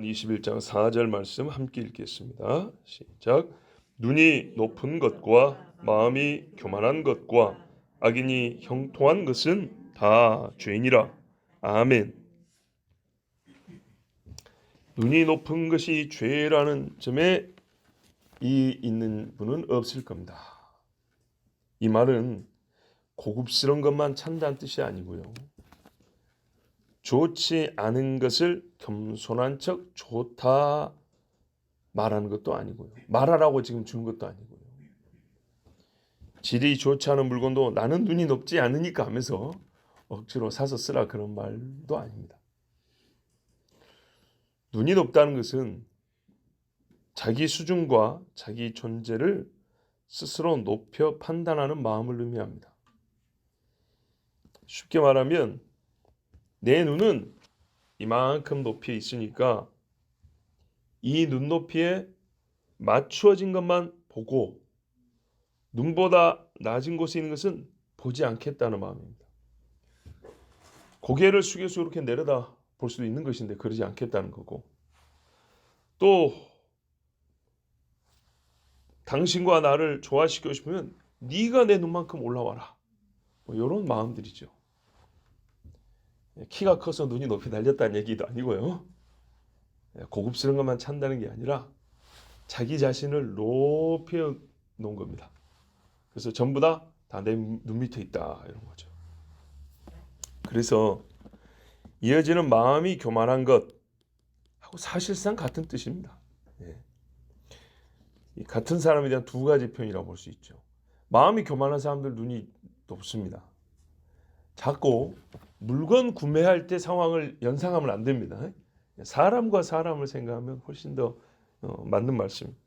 21장 4절 말씀 함께 읽겠습니다. 시작. 눈이 높은 것과 마음이 교만한 것과 악인이 형통한 것은 다 죄니라. 아멘. 눈이 높은 것이 죄라는 점에 이 있는 분은 없을 겁니다. 이 말은 고급스러운 것만 찬다는 뜻이 아니고요. 좋지 않은 것을 겸손한 척 좋다 말하는 것도 아니고요. 말하라고 지금 주는 것도 아니고요. 질이 좋지 않은 물건도 나는 눈이 높지 않으니까 하면서 억지로 사서 쓰라 그런 말도 아닙니다. 눈이 높다는 것은 자기 수준과 자기 존재를 스스로 높여 판단하는 마음을 의미합니다. 쉽게 말하면 내 눈은 이만큼 높이에 있으니까 이 눈높이에 맞추어진 것만 보고 눈보다 낮은 곳에 있는 것은 보지 않겠다는 마음입니다. 고개를 숙여서 이렇게 내려다 볼 수도 있는 것인데 그러지 않겠다는 거고, 또 당신과 나를 조화시키고 싶으면 네가 내 눈만큼 올라와라, 뭐 이런 마음들이죠. 키가 커서 눈이 높이 달렸다는 얘기도 아니고요. 고급스러운 것만 찬다는 게 아니라 자기 자신을 높여 놓은 겁니다. 그래서 전부 다 내 눈 밑에 있다 이런 거죠. 그래서 이어지는 마음이 교만한 것하고 사실상 같은 뜻입니다. 이 같은 사람에 대한 두 가지 표현이라고 볼 수 있죠. 마음이 교만한 사람들 눈이 높습니다. 자꾸 물건 구매할 때 상황을 연상하면 안 됩니다. 사람과 사람을 생각하면 훨씬 더 맞는 말씀입니다.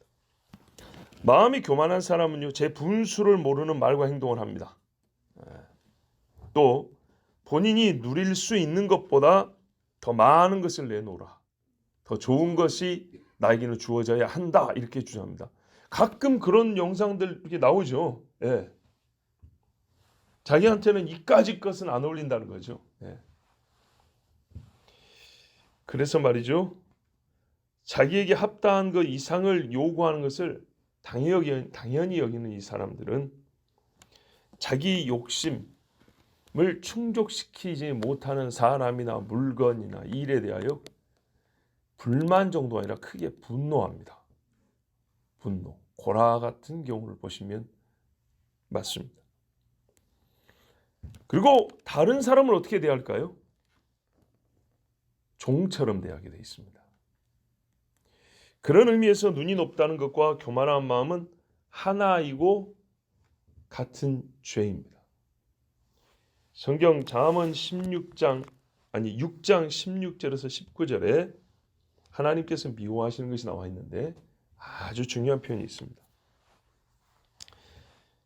마음이 교만한 사람은요, 제 분수를 모르는 말과 행동을 합니다. 또 본인이 누릴 수 있는 것보다 더 많은 것을 내놓으라, 더 좋은 것이 나에게는 주어져야 한다, 이렇게 주장합니다. 가끔 그런 영상들 이렇게 나오죠. 예. 자기한테는 이까지 것은 안 어울린다는 거죠. 예. 그래서 말이죠, 자기에게 합당한 것 이상을 요구하는 것을 당연히 여기는 이 사람들은 자기 욕심을 충족시키지 못하는 사람이나 물건이나 일에 대하여 불만 정도가 아니라 크게 분노합니다. 분노, 고라 같은 경우를 보시면 맞습니다. 그리고 다른 사람을 어떻게 대할까요? 종처럼 대하게 되어 있습니다. 그런 의미에서 눈이 높다는 것과 교만한 마음은 하나이고 같은 죄입니다. 성경 잠언 6장 16절에서 19절에 하나님께서 미워하시는 것이 나와 있는데 아주 중요한 표현이 있습니다.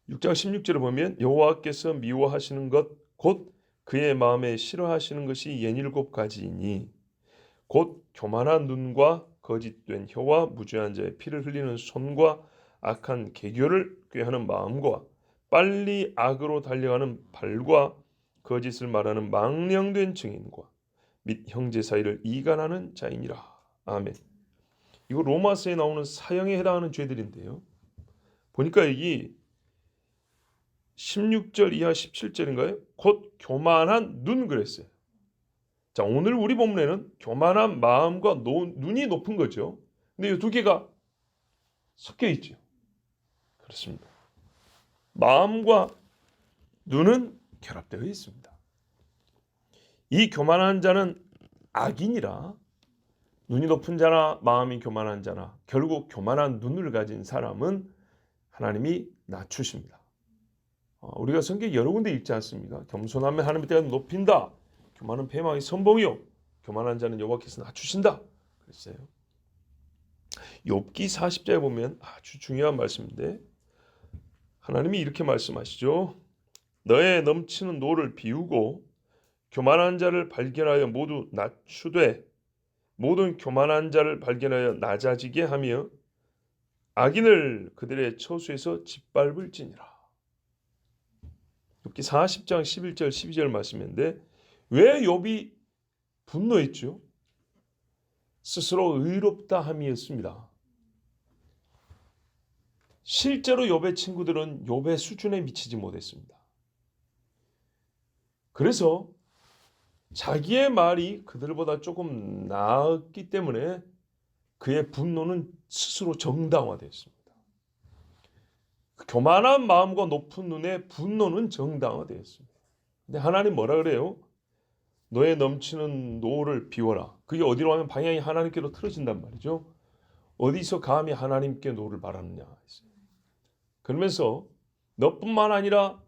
6장 16절을 보면 여호와께서 미워하시는 것 곧 그의 마음에 싫어하시는 것이 67가지이니 곧 교만한 눈과 거짓된 혀와 무죄한 자의 피를 흘리는 손과 악한 계교를 꾀하는 마음과 빨리 악으로 달려가는 발과 거짓을 말하는 망령된 증인과 및 형제 사이를 이간하는 자이니라. 아멘. 이거 로마서에 나오는 사형에 해당하는 죄들인데요. 보니까 여기 16절 이하 17절인가요? 곧 교만한 눈 그랬어요. 자, 오늘 우리 본문에는 교만한 마음과 눈이 높은 거죠. 근데 이 두 개가 섞여 있죠. 그렇습니다. 마음과 눈은 결합되어 있습니다. 이 교만한 자는 악인이라, 눈이 높은 자나 마음이 교만한 자나 결국 교만한 눈을 가진 사람은 하나님이 낮추십니다. 우리가 성경 여러 군데 읽지 않습니까? 겸손하면 하나님의 때가 높인다. 교만은 패망의 선봉이요 교만한 자는 여호와께서 낮추신다 그랬어요. 욥기 40장에 보면 아주 중요한 말씀인데 하나님이 이렇게 말씀하시죠. 너의 넘치는 노를 비우고 교만한 자를 발견하여 모두 낮추되 모든 교만한 자를 발견하여 낮아지게 하며 악인을 그들의 처소에서 짓밟을지니라. 욥기 40장 11절 12절 말씀인데 왜 욥이 분노했죠? 스스로 의롭다 함이었습니다. 실제로 욥의 친구들은 욥의 수준에 미치지 못했습니다. 그래서 자기의 말이 그들보다 조금 나았기 때문에 그의 분노는 스스로 정당화되었습니다. 교만한 마음과 높은 눈의 분노는 정당화되었습니다. 근데 하나님 뭐라 그래요? 너의 넘치는 노를 비워라. 그게 어디로 가면 방향이 하나님께로 틀어진단 말이죠. 어디서 감히 하나님께 노를 바라느냐 했어요. 그러면서 너뿐만 아니라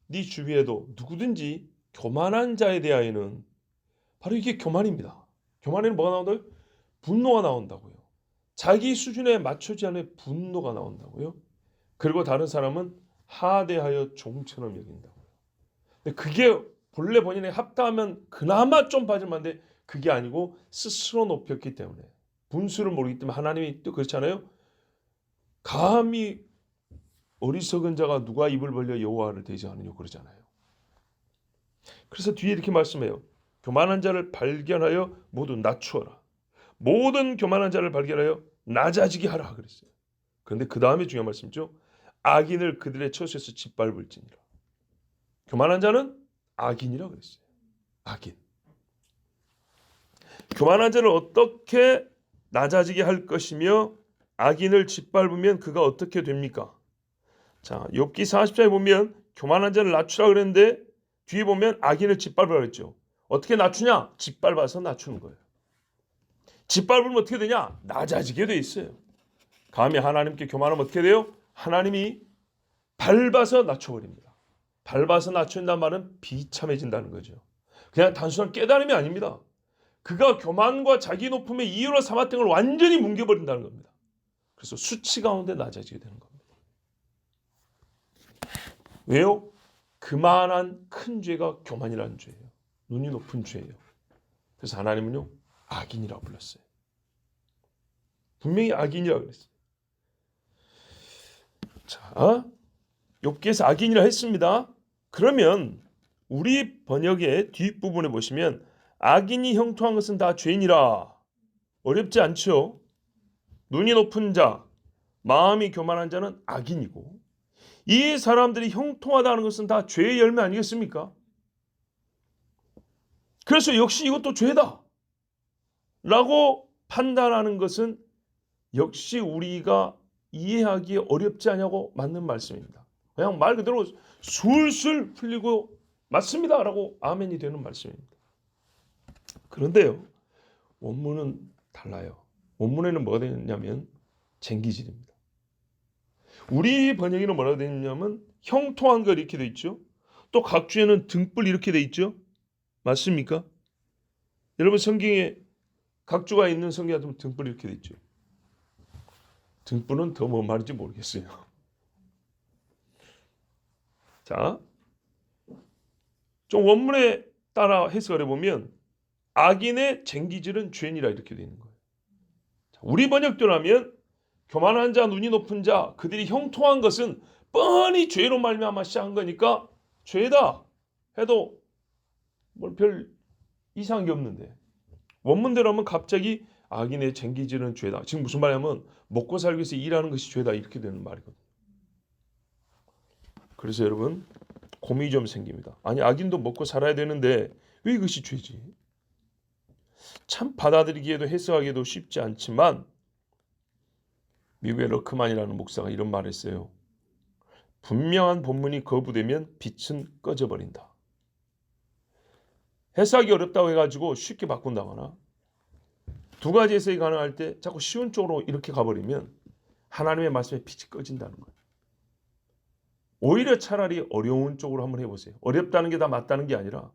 네 주위에도 누구든지 교만한 자에 대하여는 바로 이게 교만입니다. 교만에는 뭐가 나온다고요? 분노가 나온다고요. 자기 수준에 맞추지 않은 분노가 나온다고요. 그리고 다른 사람은 하대하여 종처럼 여긴다고요. 근데 그게 본래 본인에 합당하면 그나마 좀 받을 만한데 그게 아니고 스스로 높였기 때문에 분수를 모르기 때문에 하나님이 또 그렇잖아요. 감히 어리석은 자가 누가 입을 벌려 여호와를 대적하느냐 그러잖아요. 그래서 뒤에 이렇게 말씀해요. 교만한 자를 발견하여 모두 낮추어라. 모든 교만한 자를 발견하여 낮아지게 하라 그랬어요. 그런데 그 다음에 중요한 말씀이죠. 악인을 그들의 처소에서 짓밟을지니라. 교만한 자는 악인이라 그랬어요. 악인. 교만한 자를 어떻게 낮아지게 할 것이며 악인을 짓밟으면 그가 어떻게 됩니까? 자, 욥기 40장에 보면 교만한 자를 낮추라 그랬는데 뒤에 보면 악인을 짓밟으라 그랬죠. 어떻게 낮추냐? 짓밟아서 낮추는 거예요. 짓밟으면 어떻게 되냐? 낮아지게 돼 있어요. 감히 하나님께 교만하면 어떻게 돼요? 하나님이 밟아서 낮춰버립니다. 밟아서 낮춘다는 말은 비참해진다는 거죠. 그냥 단순한 깨달음이 아닙니다. 그가 교만과 자기 높음의 이유로 삼았던 걸 완전히 뭉개버린다는 겁니다. 그래서 수치 가운데 낮아지게 되는 겁니다. 왜요? 그만한 큰 죄가 교만이라는 죄예요. 눈이 높은 죄예요. 그래서 하나님은요 악인이라고 불렀어요. 분명히 악인이라고 그랬어요. 자, 욥기에서 악인이라 했습니다. 그러면 우리 번역의 뒷부분에 보시면 악인이 형통한 것은 다 죄인이라. 어렵지 않죠? 눈이 높은 자, 마음이 교만한 자는 악인이고 이 사람들이 형통하다는 것은 다 죄의 열매 아니겠습니까? 그래서 역시 이것도 죄다 라고 판단하는 것은 역시 우리가 이해하기 어렵지 않냐고 맞는 말씀입니다. 그냥 말 그대로 술술 풀리고 맞습니다 라고 아멘이 되는 말씀입니다. 그런데요 원문은 달라요. 원문에는 뭐가 되냐면 쟁기질입니다. 우리 번역에는 뭐라고 되어 있냐면 형통한 거 이렇게 되어 있죠. 또 각주에는 등불 이렇게 되어 있죠. 맞습니까? 여러분 성경에 각주가 있는 성경에 등불 이렇게 되어 있죠. 등불은 더 뭔 말인지 모르겠어요. 자, 좀 원문에 따라 해석을 해보면 악인의 쟁기질은 죄인이라 이렇게 되어 있는 거예요. 자, 우리 번역대로 하면 교만한 자, 눈이 높은 자, 그들이 형통한 것은 뻔히 죄로 말미암아 시작한 거니까 죄다 해도 뭐 별 이상한 게 없는데 원문대로 하면 갑자기 악인의 쟁기질은 죄다. 지금 무슨 말이냐면 먹고 살기 위해서 일하는 것이 죄다 이렇게 되는 말이거든요. 그래서 여러분 고민이 좀 생깁니다. 아니 악인도 먹고 살아야 되는데 왜 이것이 죄지? 참 받아들이기에도 해석하기도 쉽지 않지만 미국의 러크만이라는 목사가 이런 말을 했어요. 분명한 본문이 거부되면 빛은 꺼져버린다. 해석하기 어렵다고 해가지고 쉽게 바꾼다거나 두 가지 해석이 가능할 때 자꾸 쉬운 쪽으로 이렇게 가버리면 하나님의 말씀에 빛이 꺼진다는 거예요. 오히려 차라리 어려운 쪽으로 한번 해보세요. 어렵다는 게 다 맞다는 게 아니라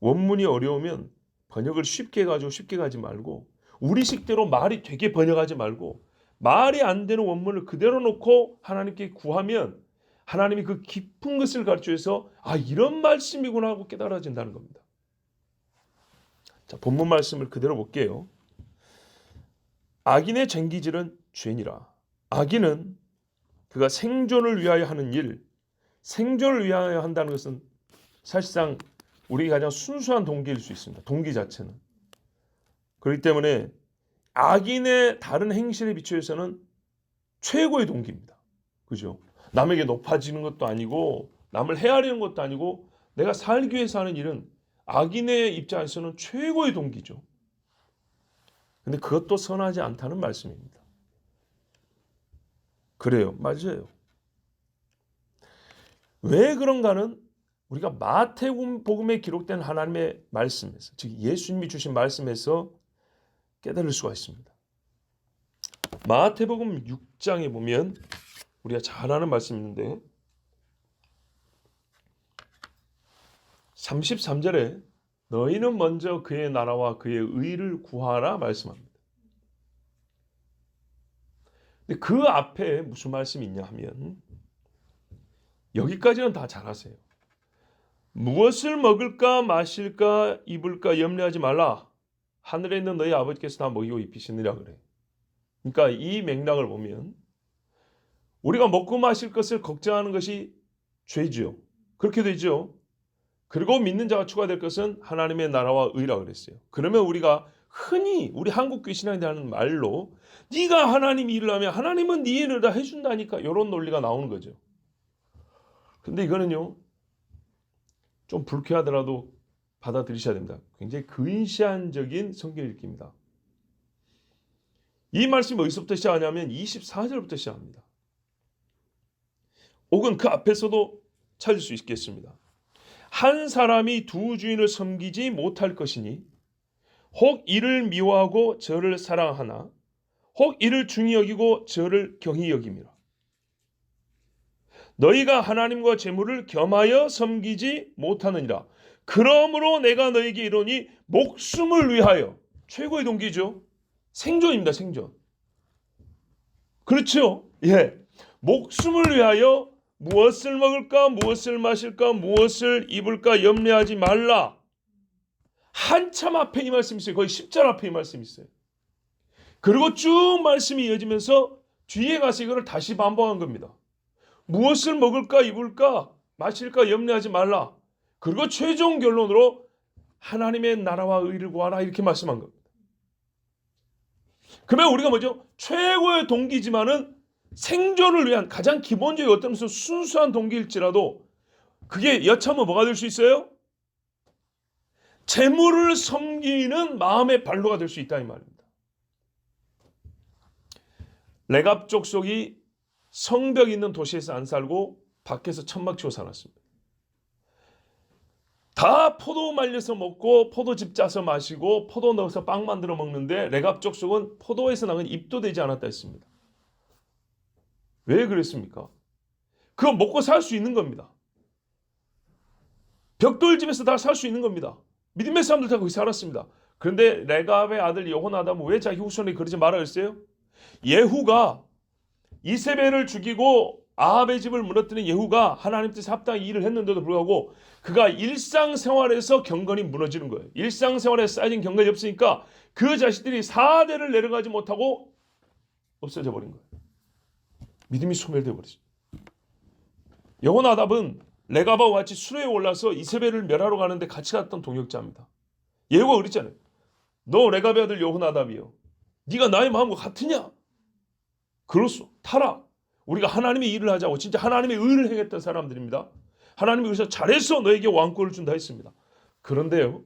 원문이 어려우면 번역을 쉽게 해가지고 쉽게 가지 말고 우리식대로 말이 되게 번역하지 말고 말이 안 되는 원문을 그대로 놓고 하나님께 구하면 하나님이 그 깊은 것을 가르쳐서 아 이런 말씀이구나 하고 깨달아진다는 겁니다. 자, 본문 말씀을 그대로 볼게요. 악인의 쟁기질은 죄니라. 악인은 그가 생존을 위하여 하는 일, 생존을 위하여 한다는 것은 사실상 우리 가장 순수한 동기일 수 있습니다. 동기 자체는. 그렇기 때문에 악인의 다른 행실에 비추어서는 최고의 동기입니다. 그죠? 남에게 높아지는 것도 아니고 남을 헤아리는 것도 아니고 내가 살기 위해서 하는 일은 악인의 입장에서는 최고의 동기죠. 근데 그것도 선하지 않다는 말씀입니다. 그래요. 맞아요. 왜 그런가는 우리가 마태복음에 기록된 하나님의 말씀에서, 즉 예수님이 주신 말씀에서 깨달을 수가 있습니다. 마태복음 6장에 보면 우리가 잘 아는 말씀이 있는데 33절에 너희는 먼저 그의 나라와 그의 의를 구하라 말씀합니다. 근데 그 앞에 무슨 말씀이 있냐 하면 여기까지는 다 잘 아세요. 무엇을 먹을까 마실까 입을까 염려하지 말라. 하늘에 있는 너희 아버지께서 다 먹이고 입히시느라 그래. 그러니까 이 맥락을 보면 우리가 먹고 마실 것을 걱정하는 것이 죄죠. 그렇게 되죠. 그리고 믿는 자가 추가될 것은 하나님의 나라와 의라 그랬어요. 그러면 우리가 흔히 우리 한국 귀신앙에 하는 말로 네가 하나님 일을 하면 하나님은 네 일을 다 해준다니까 이런 논리가 나오는 거죠. 근데 이거는요 좀 불쾌하더라도 받아들이셔야 됩니다. 굉장히 근시안적인 성경 읽기입니다. 이 말씀이 어디서부터 시작하냐면 24절부터 시작합니다. 혹은 그 앞에서도 찾을 수 있겠습니다. 한 사람이 두 주인을 섬기지 못할 것이니 혹 이를 미워하고 저를 사랑하나 혹 이를 중히 여기고 저를 경히 여김이라. 너희가 하나님과 재물을 겸하여 섬기지 못하느니라. 그러므로 내가 너희에게 이르노니 목숨을 위하여, 최고의 동기죠. 생존입니다. 생존. 그렇죠? 예. 목숨을 위하여 무엇을 먹을까 무엇을 마실까 무엇을 입을까 염려하지 말라. 한참 앞에 이 말씀이 있어요. 거의 10절 앞에 이 말씀이 있어요. 그리고 쭉 말씀이 이어지면서 뒤에 가서 이거를 다시 반복한 겁니다. 무엇을 먹을까 입을까 마실까 염려하지 말라. 그리고 최종 결론으로 하나님의 나라와 의를 구하라 이렇게 말씀한 겁니다. 그러면 우리가 뭐죠? 최고의 동기지만은 생존을 위한 가장 기본적인 어떤 순수한 동기일지라도 그게 여차하면 뭐가 될 수 있어요? 재물을 섬기는 마음의 발로가 될 수 있다 이 말입니다. 레갑 족속이 성벽 있는 도시에서 안 살고 밖에서 천막 치고 살았습니다. 다 포도 말려서 먹고 포도즙 짜서 마시고 포도 넣어서 빵 만들어 먹는데 레갑 족속은 포도에서 나는 잎도 되지 않았다 했습니다. 왜 그랬습니까? 그거 먹고 살 수 있는 겁니다. 벽돌집에서 다 살 수 있는 겁니다. 믿음의 사람들 다 거기 살았습니다. 그런데 레갑의 아들 여호나답은 왜 자기 후손이 그러지 말아 했어요? 예후가 이세벨을 죽이고 아합의 집을 무너뜨린 예후가 하나님 뜻에 합당히 일을 했는데도 불구하고 그가 일상생활에서 경건이 무너지는 거예요. 일상생활에 쌓여진 경건이 없으니까 그 자식들이 4대를 내려가지 못하고 없어져 버린 거예요. 믿음이 소멸되어 버렸어요. 여호나답은 레갑과 같이 수레에 올라서 이세벨을 멸하러 가는데 같이 갔던 동역자입니다. 예후가 그랬잖아요. 너 레갑의 아들 여호나답이요. 네가 나의 마음과 같으냐? 그렇소. 타라. 우리가 하나님의 일을 하자고 진짜 하나님의 의를 행했던 사람들입니다. 하나님이 그래서 잘했어 너에게 왕권을 준다 했습니다. 그런데요.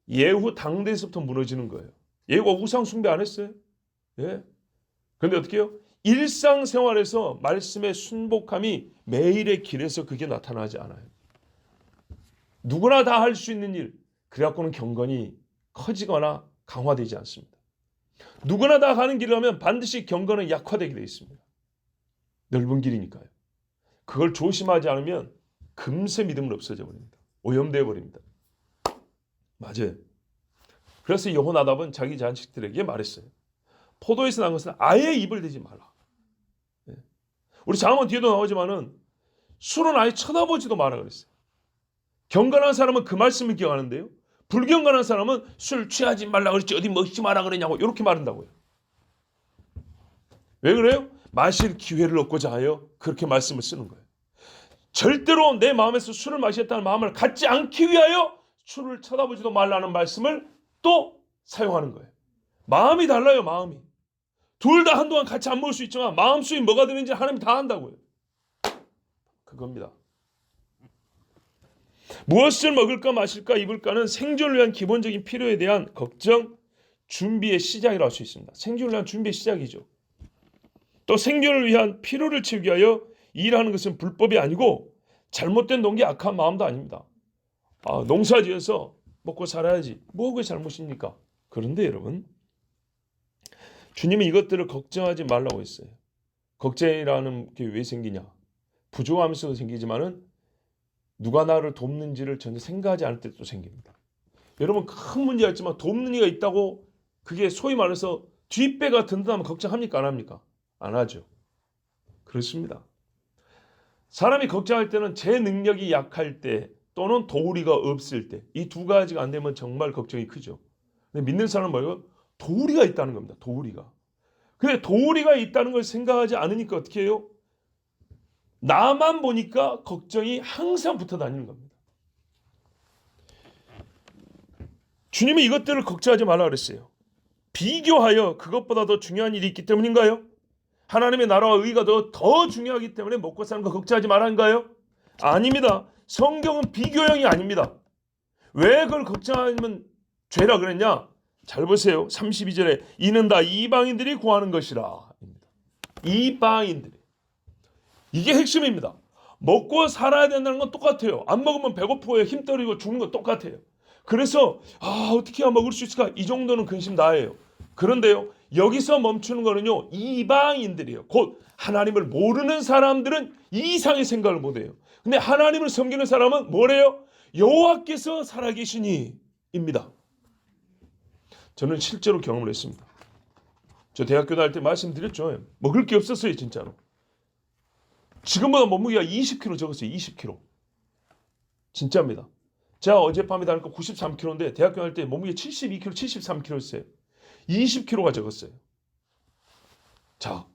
예후 당대에서부터 무너지는 거예요. 예후가 우상 숭배 안 했어요. 예. 그런데 어떻게 해요? 일상생활에서 말씀의 순복함이 매일의 길에서 그게 나타나지 않아요. 누구나 다 할 수 있는 일. 그래갖고는 경건이 커지거나 강화되지 않습니다. 누구나 다 가는 길이라면 반드시 경건은 약화되게 되어 있습니다. 넓은 길이니까요. 그걸 조심하지 않으면 금세 믿음은 없어져 버립니다. 오염되어 버립니다. 맞아요. 그래서 여호나답은 자기 자식들에게 말했어요. 포도에서 난 것은 아예 입을 대지 마라. 우리 잠언 뒤에도 나오지만은 술은 아예 쳐다보지도 마라 그랬어요. 경건한 사람은 그 말씀을 기억하는데요. 불경건한 사람은 술 취하지 말라 그랬지 어디 먹지 마라 그러냐고 이렇게 말한다고요. 왜 그래요? 마실 기회를 얻고자 하여 그렇게 말씀을 쓰는 거예요. 절대로 내 마음에서 술을 마시겠다는 마음을 갖지 않기 위하여 술을 쳐다보지도 말라는 말씀을 또 사용하는 거예요. 마음이 달라요. 마음이. 둘 다 한동안 같이 안 먹을 수 있지만 마음속에 뭐가 드는지 하나님 다 안다고요. 그겁니다. 무엇을 먹을까 마실까 입을까는 생존을 위한 기본적인 필요에 대한 걱정, 준비의 시작이라고 할 수 있습니다. 생존을 위한 준비의 시작이죠. 또 생존을 위한 필요를 채우기 위하여 일하는 것은 불법이 아니고 잘못된 동기, 악한 마음도 아닙니다. 농사지어서 먹고 살아야지. 뭐가 잘못입니까? 그런데 여러분, 주님은 이것들을 걱정하지 말라고 했어요. 걱정이라는 게 왜 생기냐? 부족하면서도 생기지만은 누가 나를 돕는지를 전혀 생각하지 않을 때도 생깁니다. 여러분, 큰 문제가 있지만 돕는 이가 있다고 그게 소위 말해서 뒷배가 든든하면 걱정합니까? 안 합니까? 안 하죠. 그렇습니다. 사람이 걱정할 때는 제 능력이 약할 때 또는 도우리가 없을 때, 이 두 가지가 안 되면 정말 걱정이 크죠. 근데 믿는 사람은 뭐예요? 도우리가 있다는 겁니다. 도우리가. 근데 도우리가 있다는 걸 생각하지 않으니까 어떻게 해요? 나만 보니까 걱정이 항상 붙어 다니는 겁니다. 주님은 이것들을 걱정하지 말라 그랬어요. 비교하여 그것보다 더 중요한 일이 있기 때문인가요? 하나님의 나라와 의가 더 중요하기 때문에 먹고 사는 거 걱정하지 말라는가요? 아닙니다. 성경은 비교형이 아닙니다. 왜 그걸 걱정하면 죄라 그랬냐? 잘 보세요. 32절에 이는 다 이방인들이 구하는 것이라. 이방인들이. 이게 핵심입니다. 먹고 살아야 된다는 건 똑같아요. 안 먹으면 배고프고 힘 떨리고 죽는 건 똑같아요. 그래서 어떻게 해야 먹을 수 있을까? 이 정도는 근심 다해요. 그런데요, 여기서 멈추는 거는요, 이방인들이에요. 곧 하나님을 모르는 사람들은 이 이상의 생각을 못해요. 근데 하나님을 섬기는 사람은 뭐래요? 여호와께서 살아계시니입니다. 저는 실제로 경험을 했습니다. 저 대학교 다닐 때 말씀드렸죠. 먹을 게 없었어요, 진짜로. 지금보다 몸무게가 20kg 적었어요. 20kg. 진짜입니다. 제가 어젯밤에 다니까 93kg인데 대학교 다닐 때 몸무게 72kg, 73kg였어요. 20kg가 적었어요. 자,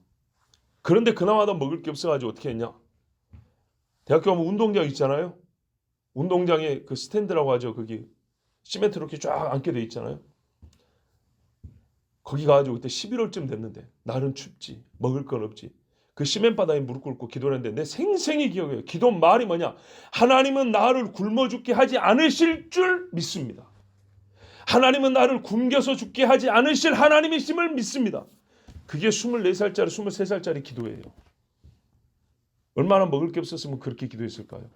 그런데 그나마도 먹을 게 없어가지고 어떻게 했냐? 대학교 가면 운동장 있잖아요. 운동장에 그 스탠드라고 하죠. 거기 시멘트로 이렇게 쫙 앉게 돼 있잖아요. 거기 가가지고 그때 11월쯤 됐는데 날은 춥지, 먹을 건 없지. 그 시멘 바닥에 무릎 꿇고 기도를 했는데 내 생생히 기억해요. 기도 말이 뭐냐? 하나님은 나를 굶어 죽게 하지 않으실 줄 믿습니다. 하나님은 나를 굶겨서 죽게 하지 않으실 하나님이심을 믿습니다. 그게 24살짜리, 23살짜리 기도예요. 얼마나 먹을 게 없었으면 그렇게 기도했을까요?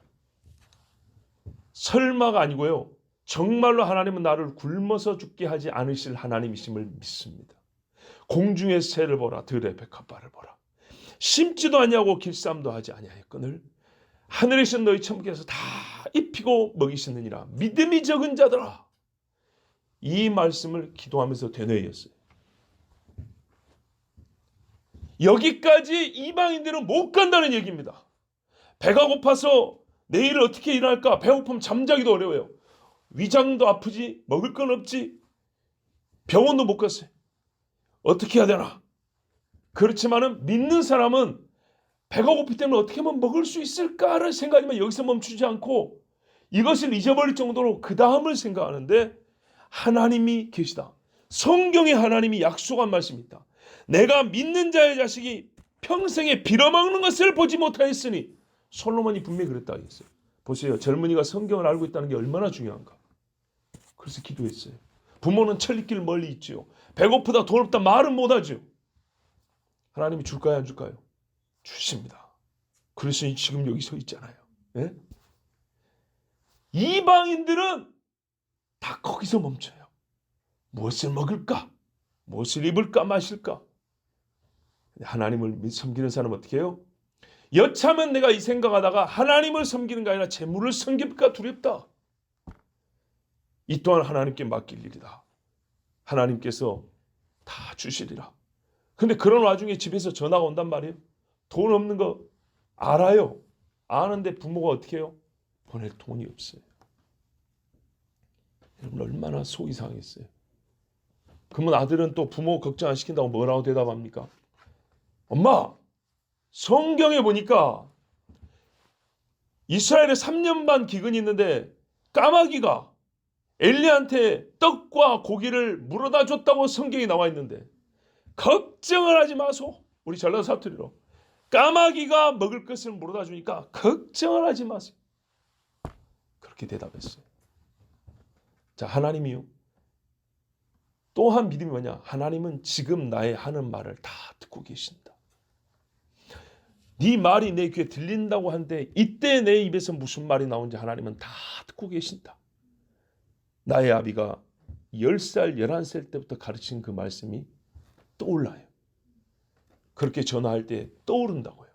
설마가 아니고요. 정말로 하나님은 나를 굶어서 죽게 하지 않으실 하나님이심을 믿습니다. 공중의 새를 보라, 들의 백합화를 보라. 심지도 아니하고 길쌈도 하지 아니하였거늘 하늘에 계신 너희 천부께서 다 입히고 먹이시느니라. 믿음이 적은 자들아. 이 말씀을 기도하면서 되뇌었어요. 여기까지 이방인들은 못 간다는 얘기입니다. 배가 고파서 내일 어떻게 일할까? 배고프면 잠자기도 어려워요. 위장도 아프지, 먹을 건 없지, 병원도 못 갔어요. 어떻게 해야 되나? 그렇지만은 믿는 사람은 배가 고프기 때문에 어떻게 하면 먹을 수 있을까를 생각하지만 여기서 멈추지 않고 이것을 잊어버릴 정도로 그 다음을 생각하는데 하나님이 계시다. 성경에 하나님이 약속한 말씀이 있다. 내가 믿는 자의 자식이 평생에 빌어먹는 것을 보지 못하였으니 솔로몬이 분명히 그랬다 했어요. 보세요. 젊은이가 성경을 알고 있다는 게 얼마나 중요한가. 그래서 기도했어요. 부모는 천리길 멀리 있지요. 배고프다 돈 없다 말은 못하죠. 하나님이 줄까요 안 줄까요? 주십니다. 그래서 지금 여기 서 있잖아요. 예? 이방인들은 다 거기서 멈춰요. 무엇을 먹을까? 무엇을 입을까 마실까? 하나님을 섬기는 사람은 어떻게 해요? 여차하면 내가 이 생각하다가 하나님을 섬기는 게 아니라 재물을 섬길까 두렵다. 이 또한 하나님께 맡길 일이다. 하나님께서 다 주시리라. 근데 그런 와중에 집에서 전화가 온단 말이에요. 돈 없는 거 알아요. 아는데 부모가 어떻게 해요? 보낼 돈이 없어요. 여러분 얼마나 속이 상했어요. 그러면 아들은 또 부모 걱정 안 시킨다고 뭐라고 대답합니까? 엄마, 성경에 보니까 이스라엘에 3년 반 기근이 있는데 까마귀가 엘리야한테 떡과 고기를 물어다 줬다고 성경이 나와 있는데 걱정을 하지 마소. 우리 전라도 사투리로 까마귀가 먹을 것을 물어다 주니까 걱정을 하지 마세요. 그렇게 대답했어요. 자, 하나님이요. 또한 믿음이 뭐냐? 하나님은 지금 나의 하는 말을 다 듣고 계신다. 네 말이 내 귀에 들린다고 하는데 이때 내 입에서 무슨 말이 나오는지 하나님은 다 듣고 계신다. 나의 아비가 10살, 11살 때부터 가르친 그 말씀이 떠올라요. 그렇게 전화할 때 떠오른다고요.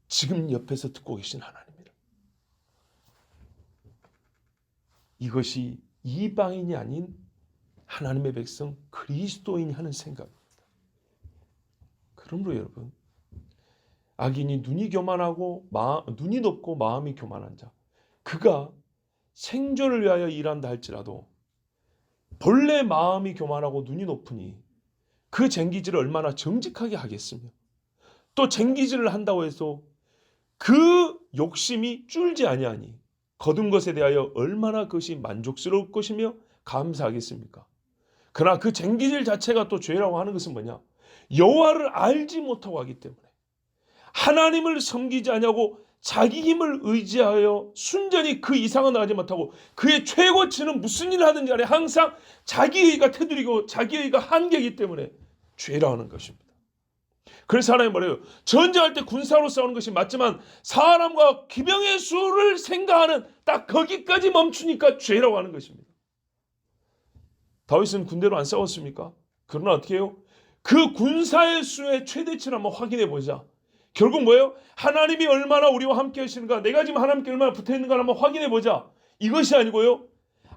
지금 옆에서 듣고 계신 하나님이라. 이것이 이방인이 아닌 하나님의 백성 그리스도인이 하는 생각입니다. 그러므로 여러분, 악인이 눈이 교만하고 눈이 높고 마음이 교만한 자, 그가 생존을 위하여 일한다 할지라도 본래 마음이 교만하고 눈이 높으니 그 쟁기질을 얼마나 정직하게 하겠으며, 또 쟁기질을 한다고 해서 그 욕심이 줄지 아니하니 거둔 것에 대하여 얼마나 그것이 만족스러울 것이며 감사하겠습니까? 그러나 그 쟁기질 자체가 또 죄라고 하는 것은 뭐냐? 여호와를 알지 못하고 하기 때문에, 하나님을 섬기지 아니하고 자기 힘을 의지하여 순전히 그 이상은 나가지 못하고 그의 최고치는 무슨 일을 하든지 간에 항상 자기의가 테두리고 자기의가 한계이기 때문에 죄라는 것입니다. 그래서 하나님 뭐래요? 전쟁할 때 군사로 싸우는 것이 맞지만 사람과 기병의 수를 생각하는 딱 거기까지 멈추니까 죄라고 하는 것입니다. 다윗은 군대로 안 싸웠습니까? 그러나 어떻게 해요? 그 군사의 수의 최대치를 한번 확인해 보자. 결국 뭐예요? 하나님이 얼마나 우리와 함께 하시는가, 내가 지금 하나님께 얼마나 붙어있는가 한번 확인해 보자. 이것이 아니고요,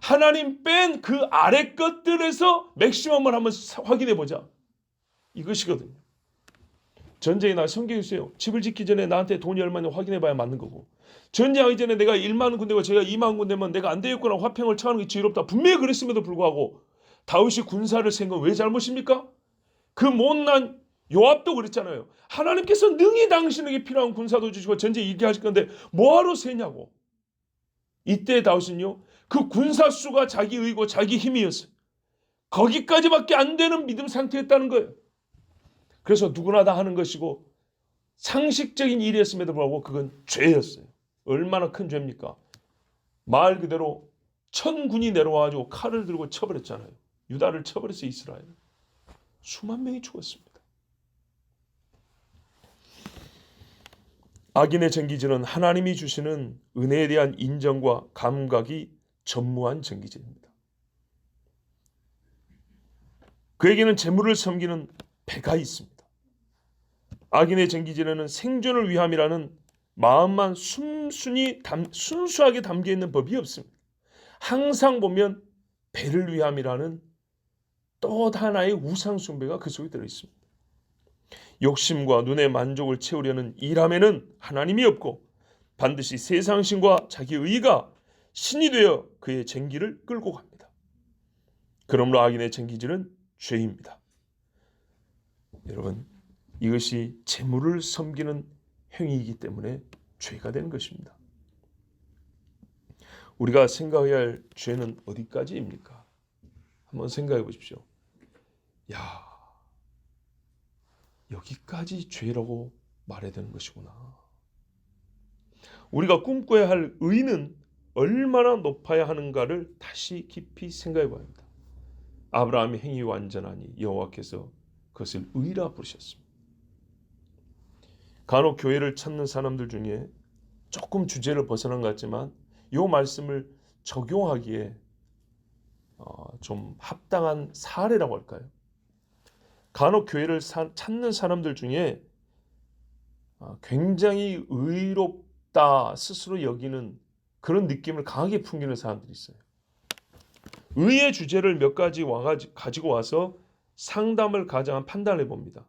하나님 뺀 그 아래 것들에서 맥시멈을 한번 확인해 보자. 이것이거든요. 전쟁에 나 성경에 있어요. 집을 짓기 전에 나한테 돈이 얼마나 확인해 봐야 맞는 거고, 전쟁하기 전에 내가 1만 군대고 제가 2만 군대면 내가 안 되겠구나 화평을 청하는 게 지혜롭다, 분명히 그랬음에도 불구하고 다윗이 군사를 센 건 왜 잘못입니까? 그 못난 요압도 그랬잖아요. 하나님께서 능히 당신에게 필요한 군사도 주시고 전쟁 이기게 하실 건데 뭐하러 세냐고. 이때 다윗은요, 그 군사 수가 자기 의고 자기 힘이었어요. 거기까지밖에 안 되는 믿음 상태였다는 거예요. 그래서 누구나 다 하는 것이고 상식적인 일이었음에도 불구하고 그건 죄였어요. 얼마나 큰 죄입니까? 말 그대로 천군이 내려와가지고 칼을 들고 쳐버렸잖아요. 유다를 쳐버렸어요. 이스라엘. 수만 명이 죽었습니다. 악인의 쟁기질은 하나님이 주시는 은혜에 대한 인정과 감각이 전무한 쟁기질입니다. 그에게는 재물을 섬기는 배가 있습니다. 악인의 쟁기질에는 생존을 위함이라는 마음만 순수하게 담겨있는 법이 없습니다. 항상 보면 배를 위함이라는 또 하나의 우상 숭배가 그 속에 들어있습니다. 욕심과 눈의 만족을 채우려는 일함에는 하나님이 없고 반드시 세상신과 자기 의가 신이 되어 그의 쟁기를 끌고 갑니다. 그러므로 악인의 쟁기질은 죄입니다. 여러분, 이것이 재물을 섬기는 행위이기 때문에 죄가 되는 것입니다. 우리가 생각해야 할 죄는 어디까지입니까? 한번 생각해 보십시오. 야, 여기까지 죄라고 말해야 되는 것이구나. 우리가 꿈꿔야 할 의는 얼마나 높아야 하는가를 다시 깊이 생각해 봐야 합니다. 아브라함의 행위 완전하니 여호와께서 그것을 의라 부르셨습니다. 간혹 교회를 찾는 사람들 중에 조금 주제를 벗어난 것 같지만 이 말씀을 적용하기에 좀 합당한 사례라고 할까요? 간혹 교회를 찾는 사람들 중에 굉장히 의롭다 스스로 여기는 그런 느낌을 강하게 풍기는 사람들이 있어요. 의의 주제를 몇 가지 가지고 와서 상담을 가장한 판단을 해봅니다.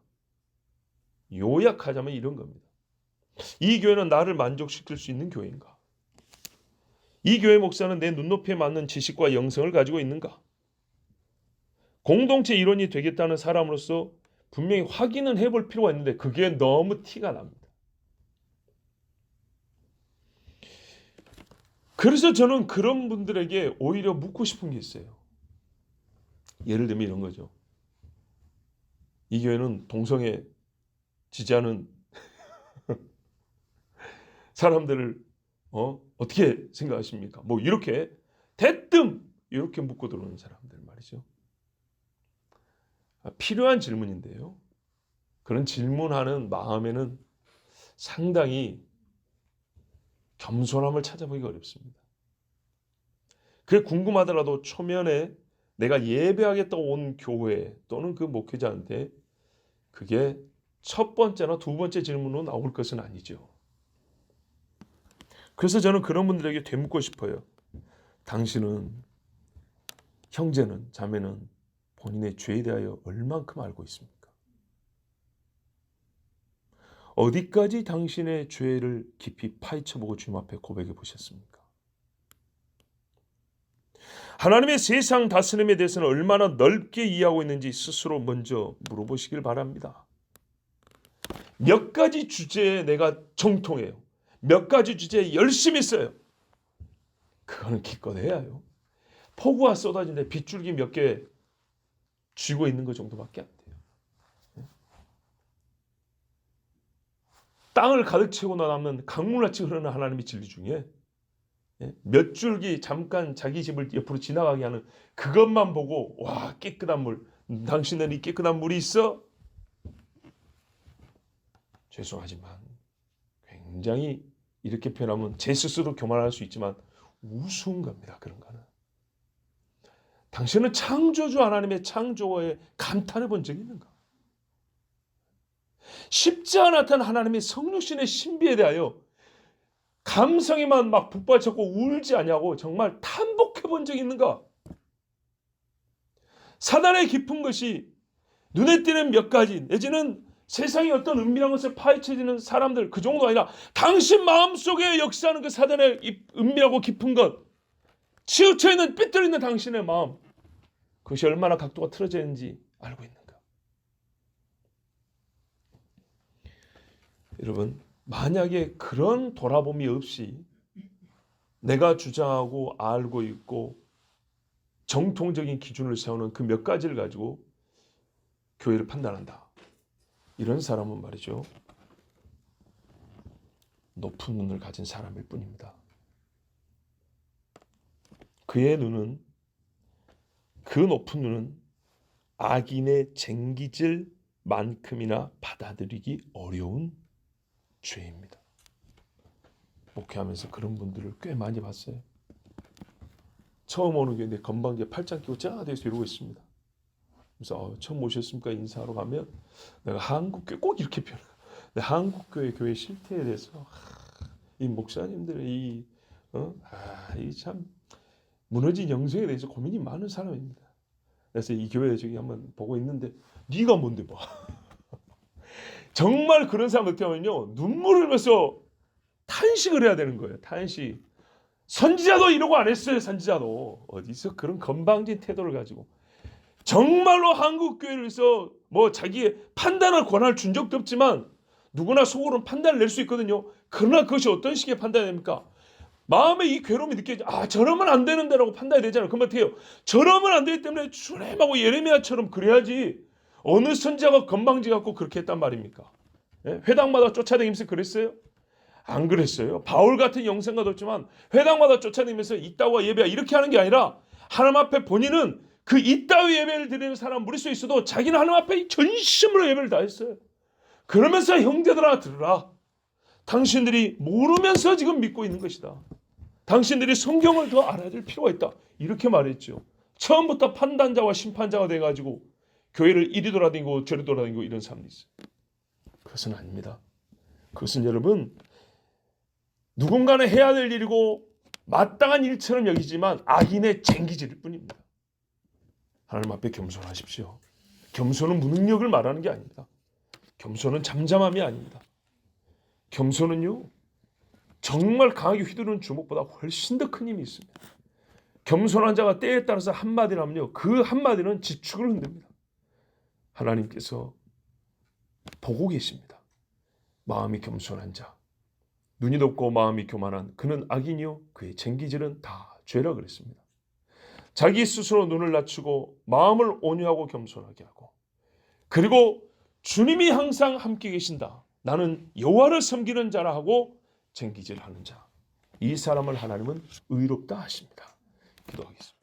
요약하자면 이런 겁니다. 이 교회는 나를 만족시킬 수 있는 교회인가? 이 교회 목사는 내 눈높이에 맞는 지식과 영성을 가지고 있는가? 공동체 일원이 되겠다는 사람으로서 분명히 확인은 해볼 필요가 있는데 그게 너무 티가 납니다. 그래서 저는 그런 분들에게 오히려 묻고 싶은 게 있어요. 예를 들면 이런 거죠. 이 교회는 동성애 지지하는 사람들을 어떻게 생각하십니까? 뭐 이렇게 대뜸 이렇게 묻고 들어오는 사람들 말이죠. 필요한 질문인데요. 그런 질문하는 마음에는 상당히 겸손함을 찾아보기가 어렵습니다. 그게 궁금하더라도 초면에 내가 예배하겠다고 온 교회 또는 그 목회자한테 그게 첫 번째나 두 번째 질문으로 나올 것은 아니죠. 그래서 저는 그런 분들에게 되묻고 싶어요. 당신은, 형제는, 자매는 본인의 죄에 대하여 얼만큼 알고 있습니까? 어디까지 당신의 죄를 깊이 파헤쳐보고 주님 앞에 고백해 보셨습니까? 하나님의 세상 다스림에 대해서는 얼마나 넓게 이해하고 있는지 스스로 먼저 물어보시길 바랍니다. 몇 가지 주제에 내가 정통해요. 몇 가지 주제에 열심히 써요. 그거는 기껏 해야 해요. 폭우가 쏟아지는데 빗줄기 몇 개 쥐고 있는 것 정도밖에 안 돼요. 땅을 가득 채우고 남은 강물같이 흐르는 하나님의 진리 중에 몇 줄기 잠깐 자기 집을 옆으로 지나가게 하는 그것만 보고 와 깨끗한 물, 당신은 이 깨끗한 물이 있어? 죄송하지만 굉장히 이렇게 표현하면 제 스스로 교만할 수 있지만 우스운 겁니다. 그런 거는. 당신은 창조주 하나님의 창조에 감탄해 본 적이 있는가? 십자가 나타난 하나님의 성육신의 신비에 대하여 감성에만 막 북받쳤고 울지 않냐고 정말 탐복해 본 적이 있는가? 사단의 깊은 것이 눈에 띄는 몇 가지 내지는 세상의 어떤 은밀한 것을 파헤쳐지는 사람들 그 정도 아니라 당신 마음속에 역사하는 그 사단의 은밀하고 깊은 것 치우쳐 있는 삐뚤어 있는 당신의 마음 그것이 얼마나 각도가 틀어져 있는지 알고 있는가? 여러분 만약에 그런 돌아봄이 없이 내가 주장하고 알고 있고 정통적인 기준을 세우는 그 몇 가지를 가지고 교회를 판단한다. 이런 사람은 말이죠. 높은 눈을 가진 사람일 뿐입니다. 그의 눈은 그 높은 눈은 악인의 쟁기질만큼이나 받아들이기 어려운 죄입니다. 목회하면서 그런 분들을 꽤 많이 봤어요. 처음 오는 교회인데 건방지게 팔짱 끼고 짠하대서 이러고 있습니다. 그래서 처음 오셨습니까? 인사하러 가면 내가 한국교회 꼭 이렇게 표현해. 한국교회 교회 실태에 대해서 이 목사님들의 이 참 무너진 영성에 대해서 고민이 많은 사람입니다. 그래서 이 교회 저기 한번 보고 있는데 네가 뭔데 봐. 정말 그런 사람 어떻게 하면요 눈물을 흘면서 탄식을 해야 되는 거예요. 탄식. 선지자도 이러고 안 했어요. 선지자도 어디서 그런 건방진 태도를 가지고 정말로 한국교회에서 뭐 자기의 판단할 권한을 준 적도 없지만 누구나 속으로는 판단을 낼 수 있거든요. 그러나 그것이 어떤 식의 판단이 됩니까? 마음에 이 괴로움이 느껴져. 저러면 안 되는데라고 판단이 되잖아요. 그럼 어떻게 해요? 저러면 안 되기 때문에 주님하고 예레미야처럼 그래야지. 어느 선지자가 건방지 갖고 그렇게 했단 말입니까? 회당마다 쫓아다니면서 그랬어요? 안 그랬어요. 바울 같은 영생가도 없지만 회당마다 쫓아다니면서 이따와 예배야 이렇게 하는 게 아니라 하나님 앞에 본인은 그 이따위 예배를 드리는 사람 무리수에 있어도 자기는 하나님 앞에 전심으로 예배를 다했어요. 그러면서 형제들아 들으라. 당신들이 모르면서 지금 믿고 있는 것이다. 당신들이 성경을 더 알아야 될 필요가 있다. 이렇게 말했죠. 처음부터 판단자와 심판자가 돼가지고 교회를 이리 돌아다니고 저리 돌아다니고 이런 사람이 있어요. 그것은 아닙니다. 그것은 여러분 누군가는 해야 될 일이고 마땅한 일처럼 여기지만 악인의 쟁기질일 뿐입니다. 하나님 앞에 겸손하십시오. 겸손은 무능력을 말하는 게 아닙니다. 겸손은 잠잠함이 아닙니다. 겸손은요 정말 강하게 휘두르는 주먹보다 훨씬 더 큰 힘이 있습니다. 겸손한 자가 때에 따라서 한마디를 하면요 그 한마디는 지축을 흔듭니다. 하나님께서 보고 계십니다. 마음이 겸손한 자 눈이 높고 마음이 교만한 그는 악인이요 그의 쟁기질은 다 죄라 그랬습니다. 자기 스스로 눈을 낮추고 마음을 온유하고 겸손하게 하고 그리고 주님이 항상 함께 계신다. 나는 여호와를 섬기는 자라 하고 쟁기질하는 자. 이 사람을 하나님은 의롭다 하십니다. 기도하겠습니다.